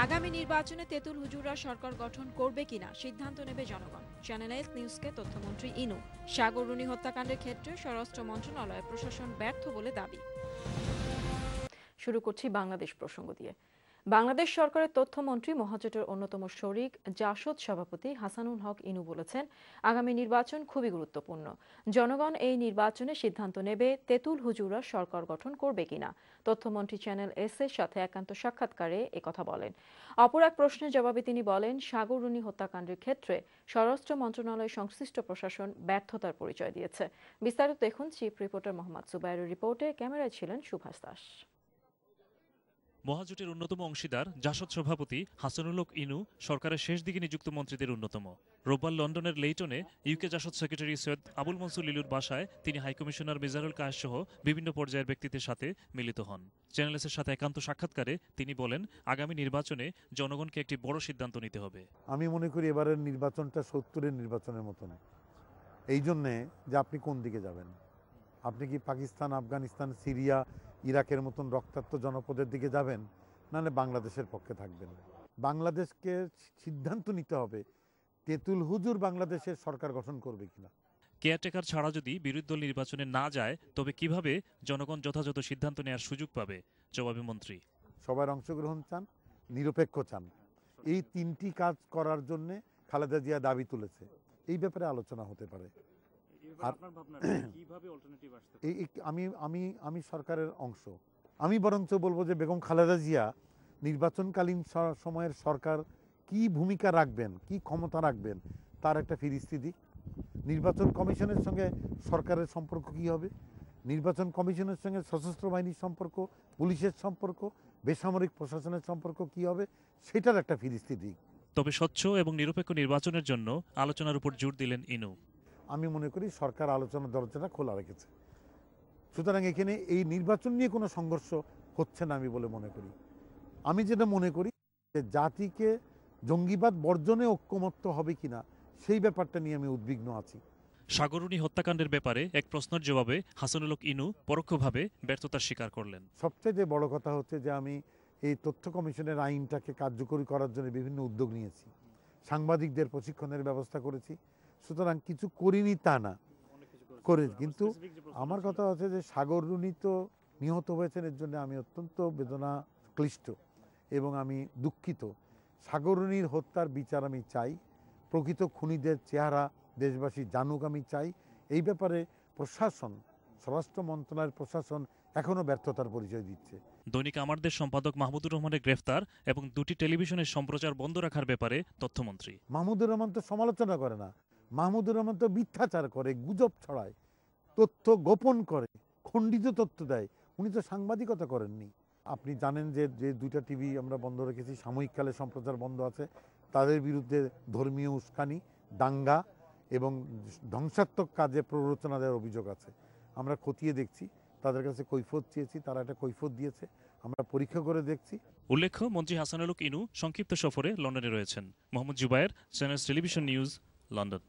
আগামী নির্বাচনে তেঁতুল হুজুরা সরকার গঠন করবে কিনা সিদ্ধান্ত নেবে জনগণ। চ্যানেল এস নিউজকে তথ্যমন্ত্রী ইনু। সাগররুনি হত্যাকাণ্ডের ক্ষেত্রে স্বরাষ্ট্র মন্ত্রণালয় প্রশাসন ব্যর্থ বলে দাবি। শুরু করছি বাংলাদেশ প্রসঙ্গ দিয়ে। বাংলাদেশ সরকারের তথ্যমন্ত্রী মহাজোটের অন্যতম শরিক জাসদ সভাপতি হাসানুল হক ইনু বলেছেন, আগামী নির্বাচন খুবই গুরুত্বপূর্ণ। জনগণ এই নির্বাচনে সিদ্ধান্ত নেবে তেঁতুল হুজুরা সরকার গঠন করবে কিনা। তথ্যমন্ত্রী চ্যানেল এস এর সাথে একান্ত সাক্ষাৎকারে একথা বলেন। অপর এক প্রশ্নের জবাবে তিনি বলেন, সাগররুনি হত্যাকাণ্ডের ক্ষেত্রে স্বরাষ্ট্র মন্ত্রণালয় সংশ্লিষ্ট প্রশাসন ব্যর্থতার পরিচয় দিয়েছে। বিস্তারিত দেখুন চিফ রিপোর্টার মোহাম্মদ সুবাইরের রিপোর্টে। ক্যামেরায় ছিলেন সুভাষ দাস। মহাজোটের অন্যতম অংশীদার জাসদ সভাপতি হাসানুল হক ইনু সরকারের শেষ দিকে নিযুক্ত মন্ত্রীদের অন্যতম। রোববার লন্ডনের লেইটনে ইউকে জাসদ সেক্রেটারি সৈয়দ আবুল মনসুর লিলুর বাসায় তিনি হাইকমিশনার মিজানুল কায়েস সহ বিভিন্ন পর্যায়ের ব্যক্তিদের সাথে মিলিত হন। চ্যানেলসের সাথে একান্ত সাক্ষাৎকারে তিনি বলেন, আগামী নির্বাচনে জনগণকে একটি বড় সিদ্ধান্ত নিতে হবে। আমি মনে করি এবারের নির্বাচনটা ৭০-এর নির্বাচনের মতন। এই জন্যে যে আপনি কোন দিকে যাবেন, আপনি কি পাকিস্তান, আফগানিস্তান, সিরিয়া, ইরাকের মতন রক্তাক্ত জনপদের দিকে যাবেন, নাহলে বাংলাদেশের পক্ষে থাকবেন। বাংলাদেশকে সিদ্ধান্ত নিতে হবে তেঁতুল হুজুর বাংলাদেশের সরকার গঠন করবে কিনা। কেয়ারটেকার ছাড়া যদি বিরোধী দল নির্বাচনে না যায়, তবে কিভাবে জনগণ যথাযথ সিদ্ধান্ত নেওয়ার সুযোগ পাবে। জবাবে মন্ত্রী, সবার অংশগ্রহণ চান, নিরপেক্ষ চান। এই তিনটি কাজ করার জন্যে খালেদা জিয়া দাবি তুলেছে। এই ব্যাপারে আলোচনা হতে পারে। আর আমি সরকারের অংশ। আমি বরঞ্চ বলবো যে বেগম খালেদা জিয়া নির্বাচনকালীন সময়ের সরকার কি ভূমিকা রাখবেন, কি ক্ষমতা রাখবেন, তার একটা ফিরিস্তি দিক। নির্বাচন কমিশনের সঙ্গে সরকারের সম্পর্ক কি হবে, নির্বাচন কমিশনের সঙ্গে সশস্ত্র বাহিনীর সম্পর্ক, পুলিশের সম্পর্ক, বেসামরিক প্রশাসনের সম্পর্ক কি হবে, সেটার একটা ফিরিস্তি দিক। তবে স্বচ্ছ এবং নিরপেক্ষ নির্বাচনের জন্য আলোচনার উপর জোর দিলেন ইনু। আমি মনে করি সরকার আলোচনার দরজাটা খোলা রেখেছে, সুতরাং এখানে এই নির্বাচন নিয়ে কোনো সংঘর্ষ হচ্ছে না আমি বলে মনে করি। আমি যেটা মনে করি যে জাতিকে জঙ্গিবাদ বর্জনে ঐক্যমত্য হবে কিনা, সেই ব্যাপারটা নিয়ে আমি উদ্বিগ্ন আছি। সাগররুনি হত্যাকাণ্ডের ব্যাপারে এক প্রশ্নের জবাবে হাসানুল হক ইনু পরোক্ষভাবে ব্যর্থতার স্বীকার করলেন। সবচেয়ে বড় কথা হচ্ছে যে আমি এই তথ্য কমিশনের আইনটাকে কার্যকরী করার জন্য বিভিন্ন উদ্যোগ নিয়েছি, সাংবাদিকদের প্রশিক্ষণের ব্যবস্থা করেছি। সুতরাং কিছু করিনি তা না, করে। কিন্তু আমার কথা হচ্ছে যে সাগররুনি তো নিহত হয়েছেন, এর জন্য আমি অত্যন্ত বেদনা ক্লিষ্ট এবং আমি দুঃখিত। সাগররুনির হত্যার বিচার আমি চাই, প্রকৃত খুনিদের চেহারা দেশবাসী জানুক আমি চাই। এই ব্যাপারে প্রশাসন, স্বরাষ্ট্র মন্ত্রণালয়ের প্রশাসন এখনও ব্যর্থতার পরিচয় দিচ্ছে। দৈনিক আমার দেশ সম্পাদক মাহমুদুর রহমানের গ্রেফতার এবং দুটি টেলিভিশনের সম্প্রচার বন্ধ রাখার ব্যাপারে তথ্যমন্ত্রী, মাহমুদুর রহমান তো সমালোচনা করে না, মাহমুদুর রহমান তো মিথ্যাচার করে, গুজব ছড়ায়, তথ্য গোপন করে, খণ্ডিত তথ্য দেয়। উনি তো সাংবাদিকতা করেননি। আপনি জানেন যে যে দুইটা টিভি আমরা বন্ধ রেখেছি, সাময়িককালে সম্প্রচার বন্ধ আছে, তাদের বিরুদ্ধে ধর্মীয় উস্কানি, দাঙ্গা এবং ধ্বংসাত্মক কাজে প্ররোচনা দেওয়ার অভিযোগ আছে। আমরা খতিয়ে দেখছি, তাদের কাছে কৈফিয়ত চেয়েছি, তারা একটা কৈফিয়ত দিয়েছে, আমরা পরীক্ষা করে দেখছি। উল্লেখ্য, মন্ত্রী হাসানুল হক ইনু সংক্ষিপ্ত সফরে লন্ডনে রয়েছেন। Mohammad Jubair, Channel S television news, London.